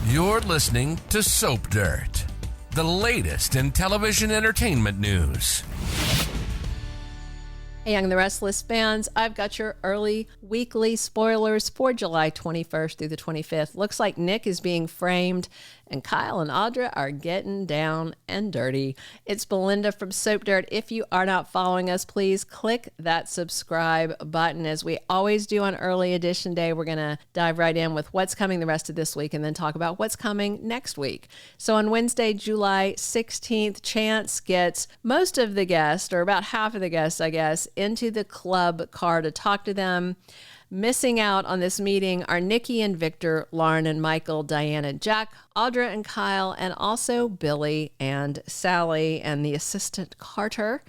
You're listening to Soap Dirt, the latest in television entertainment news. Hey, Young and the Restless fans, I've got your early weekly spoilers for July 21st through the 25th. Looks like Nick is being framed and Kyle and Audra are getting down and dirty. It's Belinda from Soap Dirt. If you are not following us, please click that subscribe button. As we always do on Early Edition Day, we're going to dive right in with what's coming the rest of this week and then talk about what's coming next week. So on Wednesday, July 16th, Chance gets most of the guests, or about half of the guests, I guess, into the club car to talk to them. Missing out on this meeting are Nikki and Victor, Lauren and Michael, Diane and Jack, Audra and Kyle, and also Billy and Sally and the assistant Carter.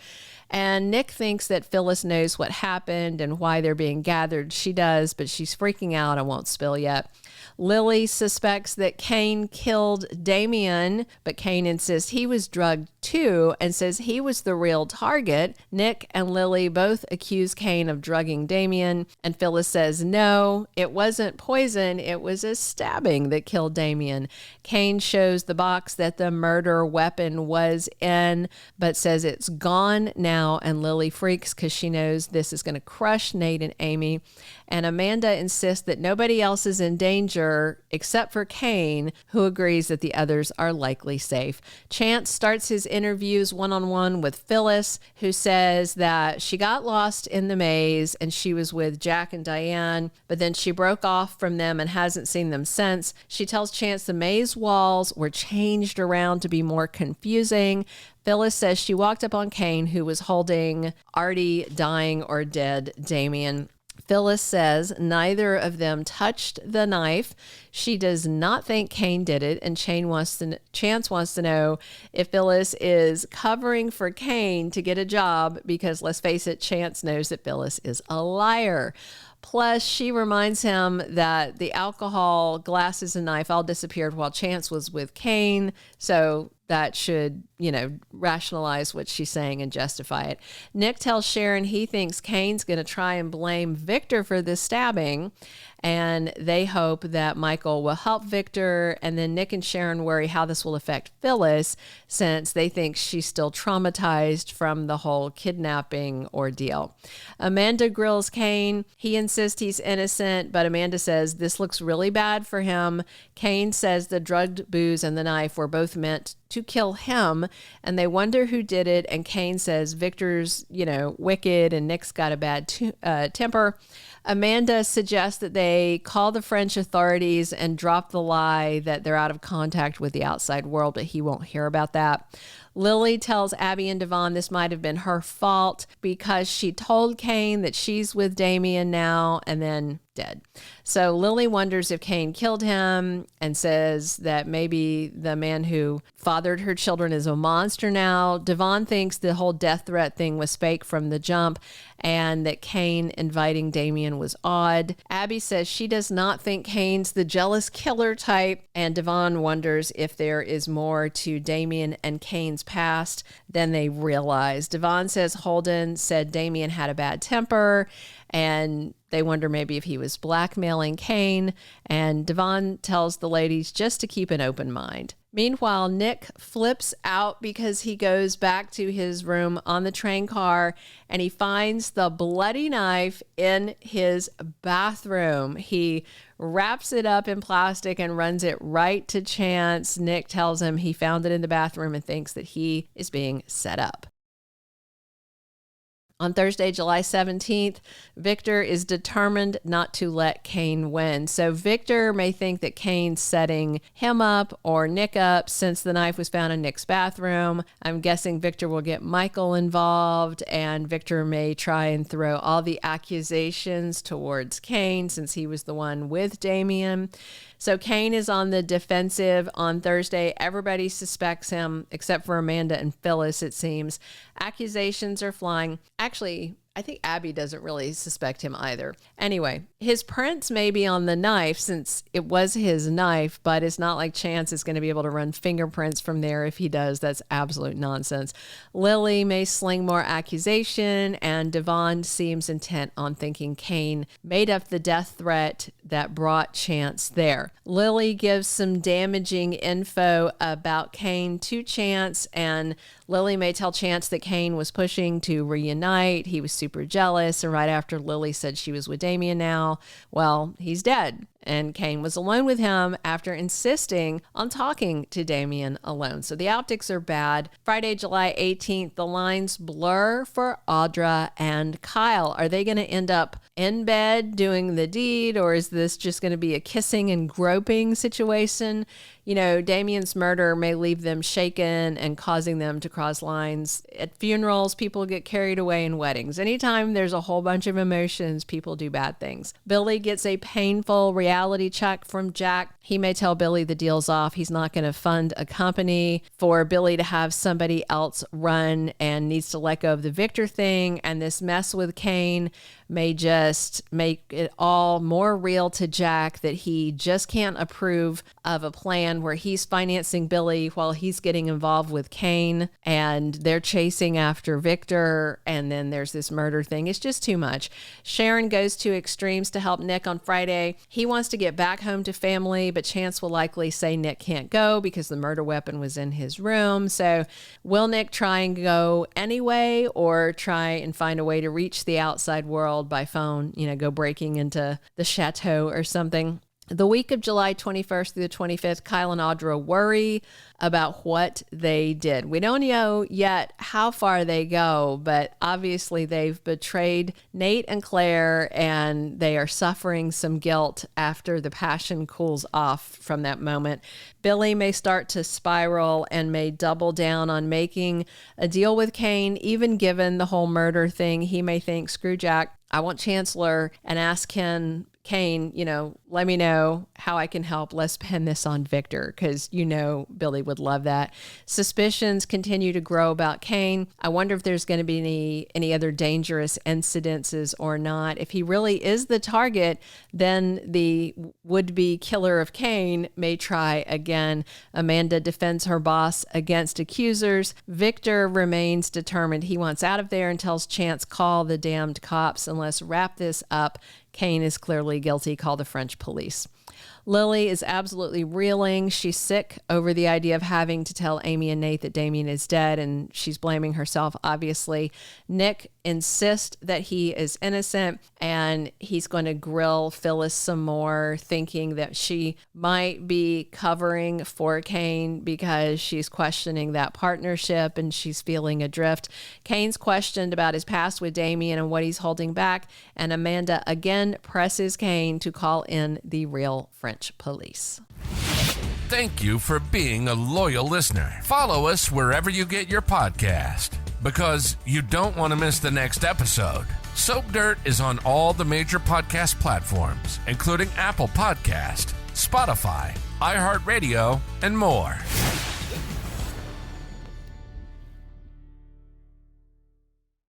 And Nick thinks that Phyllis knows what happened and why they're being gathered. She does, but she's freaking out. I won't spill yet. Lily suspects that Kane killed Damien, but Kane insists he was drugged too and says he was the real target. Nick and Lily both accuse Kane of drugging Damien, and Phyllis says no, it wasn't poison, it was a stabbing that killed Damien. Kane shows the box that the murder weapon was in, but says it's gone now, and Lily freaks because she knows this is going to crush Nate and Amy. And Amanda insists that nobody else is in danger except for Kane, who agrees that the others are likely safe. Chance starts his interviews one-on-one with Phyllis, who says that she got lost in the maze and she was with Jack and Diane, but then she broke off from them and hasn't seen them since. She tells Chance the maze walls were changed around to be more confusing. Phyllis says she walked up on Kane, who was holding already dying or dead Damien. Phyllis says neither of them touched the knife. She does not think Kane did it, and Chance wants to know if Phyllis is covering for Kane to get a job because, let's face it, Chance knows that Phyllis is a liar. Plus, she reminds him that the alcohol, glasses, and knife all disappeared while Chance was with Kane. So that should, rationalize what she's saying and justify it. Nick tells Sharon he thinks Kane's going to try and blame Victor for this stabbing, and they hope that Michael will help Victor. And then Nick and Sharon worry how this will affect Phyllis, since they think she's still traumatized from the whole kidnapping ordeal. Amanda grills Kane. He insists he's innocent, but Amanda says this looks really bad for him. Kane says the drugged booze and the knife were both meant to kill him, and they wonder who did it. And Kane says Victor's, wicked, and Nick's got a bad temper. Amanda suggests that they call the French authorities and drop the lie that they're out of contact with the outside world, but he won't hear about that. Lily tells Abby and Devon this might have been her fault because she told Kane that she's with Damien now and then dead. So Lily wonders if Kane killed him and says that maybe the man who fathered her children is a monster now. Devon thinks the whole death threat thing was fake from the jump and that Kane inviting Damien was odd. Abby says she does not think Kane's the jealous killer type, and Devon wonders if there is more to Damien and Kane's past than they realize. Devon says Holden said Damien had a bad temper, and they wonder maybe if he was blackmailing Kane, and Devon tells the ladies just to keep an open mind. Meanwhile, Nick flips out because he goes back to his room on the train car and he finds the bloody knife in his bathroom. He wraps it up in plastic and runs it right to Chance. Nick tells him he found it in the bathroom and thinks that he is being set up. On Thursday, July 17th, Victor is determined not to let Kane win. So Victor may think that Kane's setting him up or Nick up since the knife was found in Nick's bathroom. I'm guessing Victor will get Michael involved, and Victor may try and throw all the accusations towards Kane since he was the one with Damien. So Kane is on the defensive on Thursday. Everybody suspects him except for Amanda and Phyllis, it seems. Accusations are flying. Actually, I think Abby doesn't really suspect him either. Anyway, his prints may be on the knife since it was his knife, but it's not like Chance is going to be able to run fingerprints from there. If he does, that's absolute nonsense. Lily may sling more accusation, and Devon seems intent on thinking Kane made up the death threat that brought Chance there. Lily gives some damaging info about Kane to Chance, and Lily may tell Chance that Kane was pushing to reunite. He was super jealous, and right after Lily said she was with Damien now, well, he's dead. And Kane was alone with him after insisting on talking to Damien alone. So the optics are bad. Friday, July 18th, the lines blur for Audra and Kyle. Are they going to end up in bed doing the deed, or is this just going to be a kissing and groping situation? You know, Damien's murder may leave them shaken and causing them to cross lines. At funerals, people get carried away in weddings. Anytime there's a whole bunch of emotions, people do bad things. Billy gets a painful reality check from Jack. He may tell Billy the deal's off. He's not going to fund a company for Billy to have somebody else run, and needs to let go of the Victor thing. And this mess with Kane may just make it all more real to Jack that he just can't approve of a plan where he's financing Billy while he's getting involved with Kane, and they're chasing after Victor, and then there's this murder thing. It's just too much. Sharon goes to extremes to help Nick on Friday. He wants to get back home to family, but Chance will likely say Nick can't go because the murder weapon was in his room. So will Nick try and go anyway, or try and find a way to reach the outside world by phone, go breaking into the chateau or something? The week of July 21st through the 25th, Kyle and Audra worry about what they did. We don't know yet how far they go, but obviously they've betrayed Nate and Claire, and they are suffering some guilt after the passion cools off from that moment. Billy may start to spiral and may double down on making a deal with Kane, even given the whole murder thing. He may think, screw Jack, I want Chancellor, and ask Kane, let me know how I can help. Let's pin this on Victor, because Billy would love that. Suspicions continue to grow about Kane. I wonder if there's going to be any other dangerous incidences or not. If he really is the target, then the would-be killer of Kane may try again. Amanda defends her boss against accusers. Victor remains determined. He wants out of there and tells Chance, call the damned cops, and let's wrap this up. Kane is clearly guilty. Call the French police. Lily is absolutely reeling. She's sick over the idea of having to tell Amy and Nate that Damien is dead, and she's blaming herself, obviously. Nick insists that he is innocent, and he's going to grill Phyllis some more, thinking that she might be covering for Kane because she's questioning that partnership and she's feeling adrift. Kane's questioned about his past with Damien and what he's holding back, and Amanda again presses Kane to call in the real French police. Thank you for being a loyal listener. Follow us wherever you get your podcast, because you don't want to miss the next episode. Soap Dirt is on all the major podcast platforms, including Apple Podcast, Spotify, iHeartRadio, and more.